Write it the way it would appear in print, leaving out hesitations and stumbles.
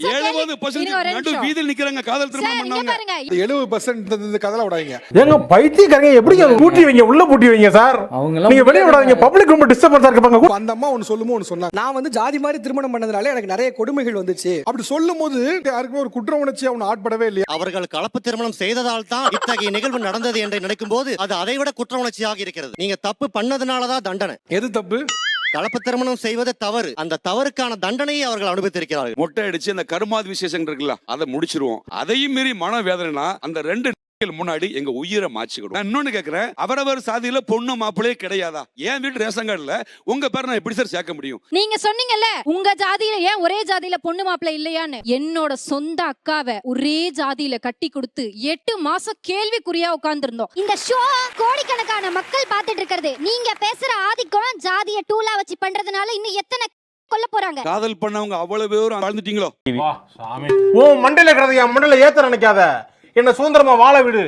70% நடு வீதியில் நிக்கறாங்க காதல் திருமணம் பண்ணவங்க. 70% கதல விடாதீங்க. ஏங்க பைத்தியக்காரங்க எப்படிங்க பூட்டி வைங்க உள்ள பூட்டி வைங்க சார். நீங்க வெளிய விடாதீங்க. பப்ளிக் ரொம்ப டிஸ்டர்பன்ஸா இருக்காங்க. அந்த அம்மா ஒன்னு சொல்லுமோ ஒன்னு சொன்னாங்க. நான் வந்து ஜாதி மாதிரி திருமணம் பண்ணதுனால எனக்கு நிறைய கொடுமைகள் வந்துச்சு. அப்படி சொல்லும்போது யாருக்குமே ஒரு குற்ற உணர்ச்சி அவன ஆட்படவே இல்லையா? அவர்கள் கலப்பு திருமணம் செய்ததால் தான் இத்தகைய நிகழ்வு நடந்தது என்று நினைக்கும் போது அது அதைவிட குற்ற உணர்ச்சியாக இருக்கிறது. நீங்க தப்பு பண்ணதுனால தான் தண்டனை. எது தப்பு? கலப்பு திருமணம் செய்வது தவறு. அந்த தவறுக்கான தண்டனையை அவர்கள் அனுபவித்திருக்கிறார்கள். மொட்டை அடிச்சு அந்த கருமாதி விசேஷம் இருக்குல்ல அதை முடிச்சிருவோம். அதையும் மீறி மன வேதனைனா அந்த 2 முன்னாடி எங்க உயிரை மாச்சிக்கணும். நான் இன்னொன்னு கேக்குறேன், அவரவர் சாதியில பொண்ணு மாப்பிள்ளையே கிடையாதா? ஏன் வீட்டு ரேஷன் கார்டுல உங்க பேர் நான் எப்படி சார் சேர்க்க முடியும்? நீங்க சொன்னீங்கல்ல உங்க ஜாதியில ஏன் ஒரே ஜாதியில பொண்ணு மாப்பிள்ளை இல்லையான்னு. என்னோட சொந்த அக்காவை ஒரே ஜாதியில கட்டி கொடுத்து 8 மாசம் கேள்விக்குறியா உட்கார்ந்து இருந்தோம். இந்த ஷோ கோடிக்கணக்கான மக்கள் பார்த்துட்டு இருக்கிறது. நீங்க பேசுற ஆதிக்கம் ஜாதிய டூலா வச்சு பண்றதுனால இன்னும் எத்தனை கொல்ல போறாங்க? காதல் பண்ணவங்க அவ்வளவு பேரும் வாழ்ந்துட்டீங்களோ? ஓ மண்டையில கிடந்து என் மண்டையில ஏத்த நினைக்காத. என்ன சுதந்திரமா வாழ விடு.